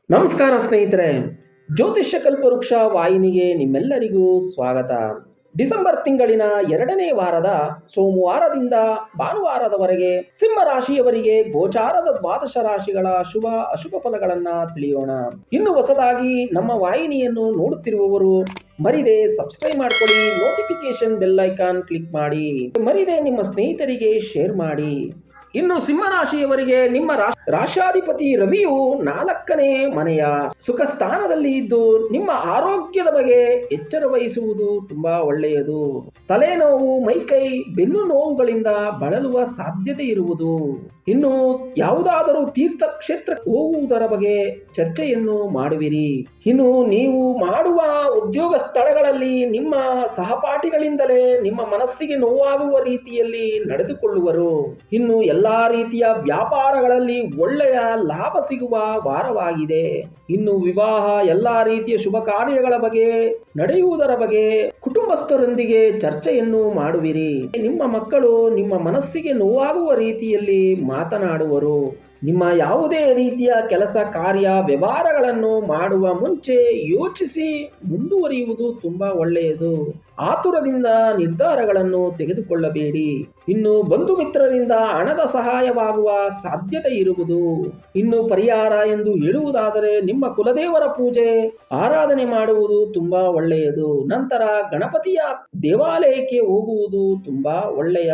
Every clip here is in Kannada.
ನಮಸ್ಕಾರ ಸ್ನೇಹಿತರೆ, ಜ್ಯೋತಿಷ್ಯ ಕಲ್ಪವೃಕ್ಷ ವಾಹಿನಿಗೆ ನಿಮ್ಮೆಲ್ಲರಿಗೂ ಸ್ವಾಗತ. ಡಿಸೆಂಬರ್ ತಿಂಗಳಿನ 2ನೇ ವಾರದ ಸೋಮವಾರದಿಂದ ಭಾನುವಾರದವರೆಗೆ ಸಿಂಹ ರಾಶಿಯವರಿಗೆ ಗೋಚಾರದ ದ್ವಾದಶ ರಾಶಿಗಳ ಶುಭ ಅಶುಭ ಫಲಗಳನ್ನ ತಿಳಿಯೋಣ. ಇನ್ನು ಹೊಸದಾಗಿ ನಮ್ಮ ವಾಹಿನಿಯನ್ನು ನೋಡುತ್ತಿರುವವರು ಮರಿದೆ ಸಬ್ಸ್ಕ್ರೈಬ್ ಮಾಡ್ಕೊಳ್ಳಿ, ನೋಟಿಫಿಕೇಶನ್ ಬೆಲ್ ಐಕಾನ್ ಕ್ಲಿಕ್ ಮಾಡಿ, ಮರಿದೆ ನಿಮ್ಮ ಸ್ನೇಹಿತರಿಗೆ ಶೇರ್ ಮಾಡಿ. ಇನ್ನು ಸಿಂಹರಾಶಿಯವರಿಗೆ ನಿಮ್ಮ ರಾಶಾಧಿಪತಿ ರವಿಯು 4ನೇ ಮನೆಯ ಸುಖ ಸ್ಥಾನದಲ್ಲಿ ಇದ್ದು ನಿಮ್ಮ ಆರೋಗ್ಯದ ಬಗ್ಗೆ ಎಚ್ಚರ ವಹಿಸುವುದು ತುಂಬಾ ಒಳ್ಳೆಯದು. ತಲೆನೋವು, ಮೈಕೈ, ಬೆನ್ನು ನೋವುಗಳಿಂದ ಬಳಲುವ ಸಾಧ್ಯತೆ ಇರುವುದು. ಇನ್ನು ಯಾವುದಾದರೂ ತೀರ್ಥ ಕ್ಷೇತ್ರಕ್ಕೆ ಹೋಗುವುದರ ಬಗ್ಗೆ ಚರ್ಚೆಯನ್ನು ಮಾಡುವಿರಿ. ಇನ್ನು ನೀವು ಮಾಡುವ ಉದ್ಯೋಗ ಸ್ಥಳಗಳಲ್ಲಿ ನಿಮ್ಮ ಸಹಪಾಠಿಗಳಿಂದಲೇ ನಿಮ್ಮ ಮನಸ್ಸಿಗೆ ನೋವಾಗುವ ರೀತಿಯಲ್ಲಿ ನಡೆದುಕೊಳ್ಳುವರು. ಇನ್ನು ಎಲ್ಲಾ ರೀತಿಯ ವ್ಯಾಪಾರಗಳಲ್ಲಿ ಒಳ್ಳೆಯ ಲಾಭ ಸಿಗುವ ವಾರವಾಗಿದೆ. ಇನ್ನು ವಿವಾಹ, ಎಲ್ಲಾ ರೀತಿಯ ಶುಭ ಕಾರ್ಯಗಳ ಬಗ್ಗೆ ನಡೆಯುವುದರ ಬಗ್ಗೆ ಕುಟುಂಬಸ್ಥರೊಂದಿಗೆ ಚರ್ಚೆಯನ್ನು ಮಾಡುವಿರಿ. ನಿಮ್ಮ ಮಕ್ಕಳು ನಿಮ್ಮ ಮನಸ್ಸಿಗೆ ನೋವಾಗುವ ರೀತಿಯಲ್ಲಿ ಮಾತನಾಡುವರು. ನಿಮ್ಮ ಯಾವುದೇ ರೀತಿಯ ಕೆಲಸ ಕಾರ್ಯ ವ್ಯವಹಾರಗಳನ್ನು ಮಾಡುವ ಮುಂಚೆ ಯೋಚಿಸಿ ಮುಂದುವರಿಯುವುದು ತುಂಬಾ ಒಳ್ಳೆಯದು. ಆತುರದಿಂದ ನಿರ್ಧಾರಗಳನ್ನು ತೆಗೆದುಕೊಳ್ಳಬೇಡಿ. ಇನ್ನು ಬಂಧು ಮಿತ್ರರಿಂದ ಹಣದ ಸಹಾಯವಾಗುವ ಸಾಧ್ಯತೆ ಇರುವುದು. ಇನ್ನು ಪರಿಹಾರ ಎಂದು ಹೇಳುವುದಾದರೆ ನಿಮ್ಮ ಕುಲದೇವರ ಪೂಜೆ ಆರಾಧನೆ ಮಾಡುವುದು ತುಂಬಾ ಒಳ್ಳೆಯದು. ನಂತರ ಗಣಪತಿಯ ದೇವಾಲಯಕ್ಕೆ ಹೋಗುವುದು ತುಂಬಾ ಒಳ್ಳೆಯ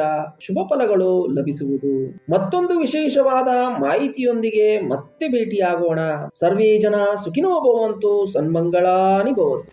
ಶುಭ ಫಲಗಳು ಲಭಿಸುವುದು. ಮತ್ತೊಂದು ವಿಶೇಷವಾದ ಮಾಹಿತಿಯೊಂದಿಗೆ ಮತ್ತೆ ಭೇಟಿಯಾಗೋಣ. ಸರ್ವೇ ಜನ ಸುಖಿನೋ ಭವಂತು, ಸನ್ಮಂಗಳಾನಿ ಭವಂತು.